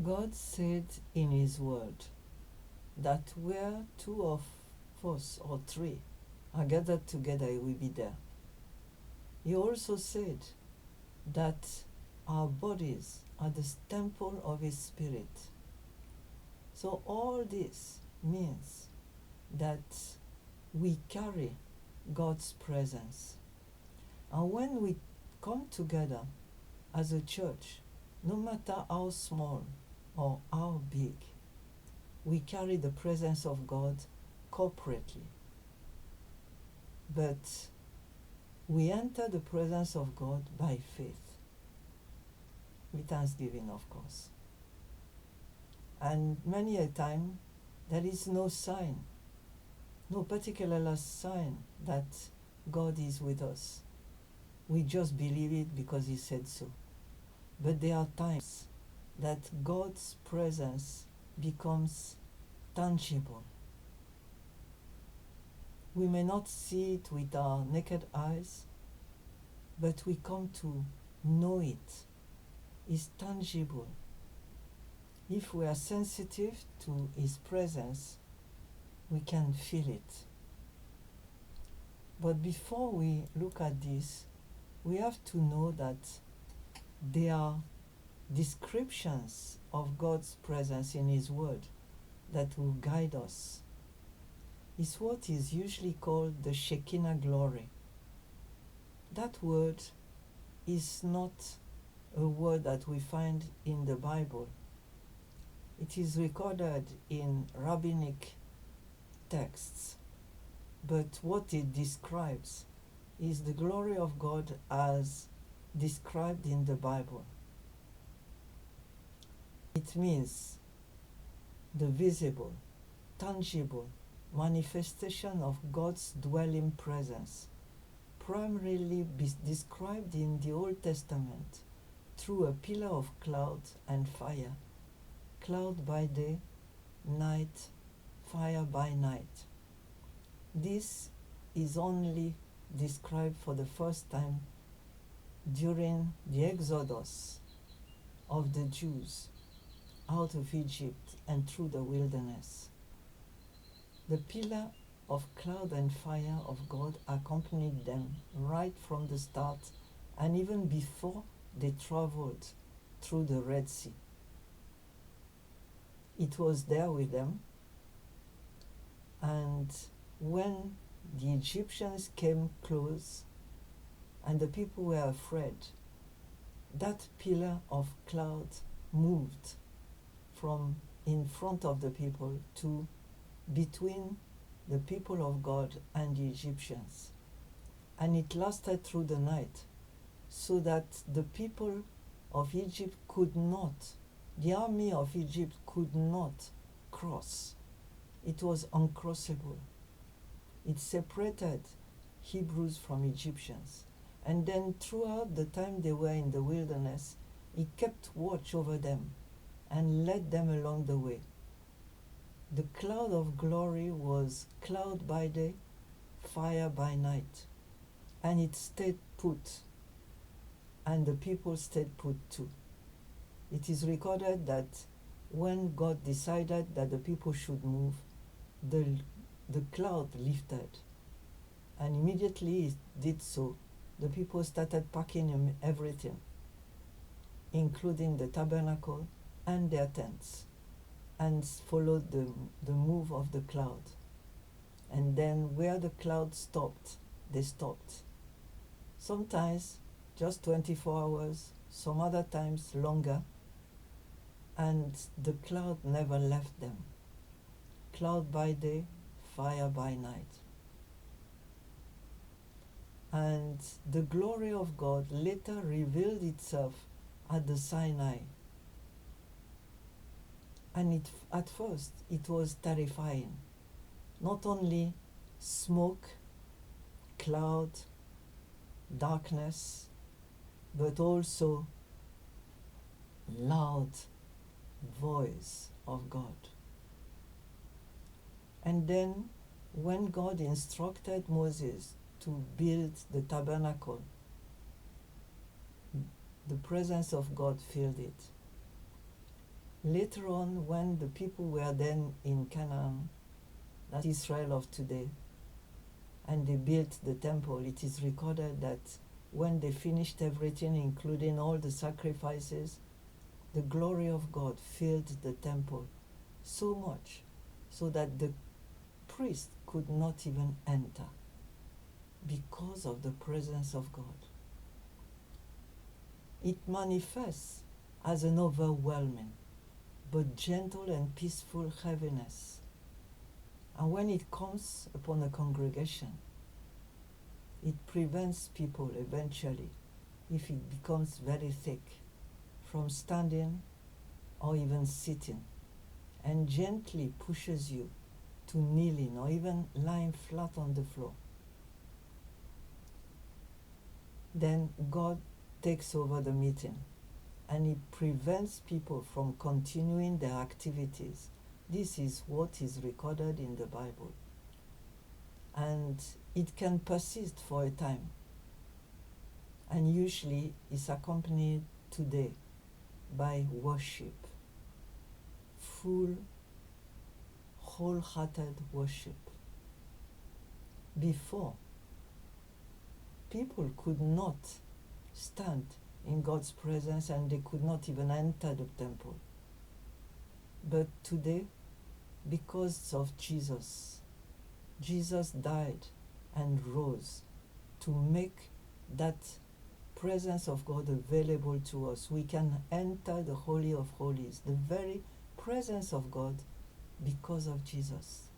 God said in His word that where two of us or three are gathered together, He will be there. He also said that our bodies are the temple of His Spirit. So all this means that we carry God's presence. And when we come together as a church, no matter how small or how big, we carry the presence of God corporately. But we enter the presence of God by faith, with thanksgiving, of course. And many a time, there is no sign, no particular sign that God is with us. We just believe it because He said so. But there are times that God's presence becomes tangible. We may not see it with our naked eyes, but we come to know it. It's tangible. If we are sensitive to His presence, we can feel it. But before we look at this, we have to know that there are descriptions of God's presence in His Word that will guide us. It's what is usually called the Shekinah glory. That word is not a word that we find in the Bible. It is recorded in rabbinic texts, but what it describes is the glory of God as described in the Bible. It means the visible, tangible manifestation of God's dwelling presence, primarily described in the Old Testament through a pillar of cloud and fire, cloud by day, night, fire by night. This is only described for the first time during the exodus of the Jews out of Egypt and through the wilderness. The pillar of cloud and fire of God accompanied them right from the start and even before they traveled through the Red Sea. It was there with them, and when the Egyptians came close and the people were afraid, that pillar of cloud moved from in front of the people to between the people of God and the Egyptians. And it lasted through the night, so that the people of Egypt could not, the army of Egypt could not cross. It was uncrossable. It separated Hebrews from Egyptians. And then throughout the time they were in the wilderness, He kept watch over them and led them along the way. The cloud of glory was cloud by day, fire by night, and it stayed put, and the people stayed put too. It is recorded that when God decided that the people should move, the cloud lifted, and immediately it did so. The people started packing everything, including the tabernacle and their tents, and followed the move of the cloud. And then where the cloud stopped, they stopped. Sometimes just 24 hours, some other times longer, and the cloud never left them. Cloud by day, fire by night. And the glory of God later revealed itself at the Sinai. And at first it was terrifying. Not only smoke, cloud, darkness, but also loud voice of God. And then when God instructed Moses to build the tabernacle, the presence of God filled it. Later on, when the people were then in Canaan, that Israel of today, and they built the temple, it is recorded that when they finished everything, including all the sacrifices, the glory of God filled the temple so much so that the priest could not even enter because of the presence of God. It manifests as an overwhelming but gentle and peaceful heaviness. And when it comes upon a congregation, it prevents people eventually, if it becomes very thick, from standing or even sitting, and gently pushes you to kneeling or even lying flat on the floor. Then God takes over the meeting, and it prevents people from continuing their activities. This is what is recorded in the Bible. And it can persist for a time, and usually is accompanied today by worship, full, wholehearted worship. Before, people could not stand in God's presence and they could not even enter the temple. But today, because of Jesus, Jesus died and rose to make that presence of God available to us. We can enter the Holy of Holies, the very presence of God, because of Jesus.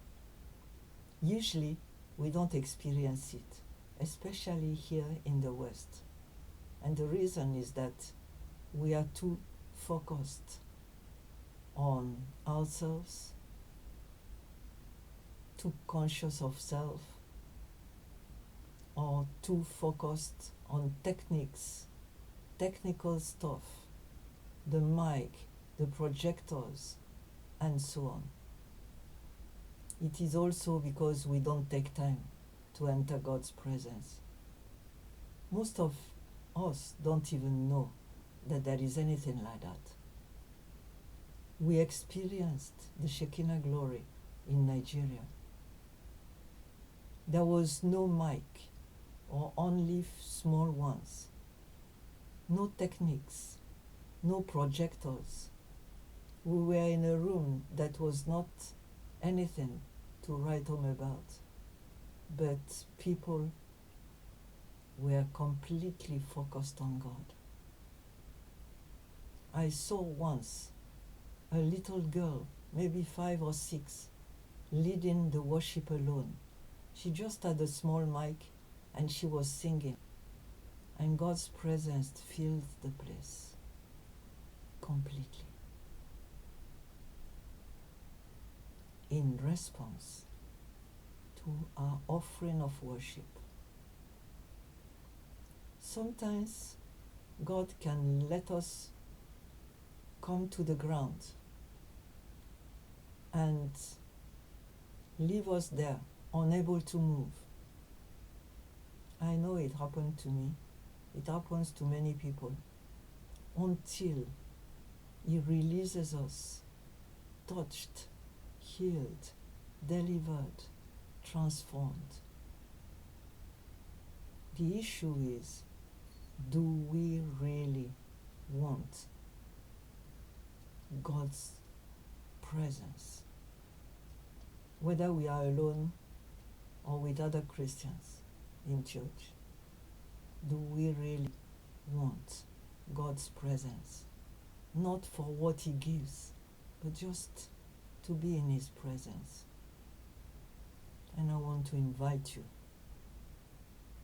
Usually, we don't experience it, especially here in the West. And the reason is that we are too focused on ourselves, too conscious of self, or too focused on techniques, technical stuff, the mic, the projectors, and so on. It is also because we don't take time to enter God's presence. Most of us don't even know that there is anything like that. We experienced the Shekinah glory in Nigeria. There was no mic, or only small ones, no techniques, no projectors. We were in a room that was not anything to write home about, but people were completely focused on God. I saw once a little girl, maybe 5 or 6, leading the worship alone. She just had a small mic and she was singing, and God's presence filled the place completely. In response to our offering of worship. Sometimes God can let us come to the ground and leave us there, unable to move. I know it happened to me. It happens to many people, until He releases us, touched, healed, delivered, transformed. The issue is, do we really want God's presence? Whether we are alone or with other Christians in church, do we really want God's presence? Not for what He gives, but just to be in His presence. And I want to invite you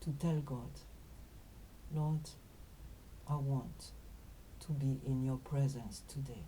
to tell God, Lord, I want to be in your presence today.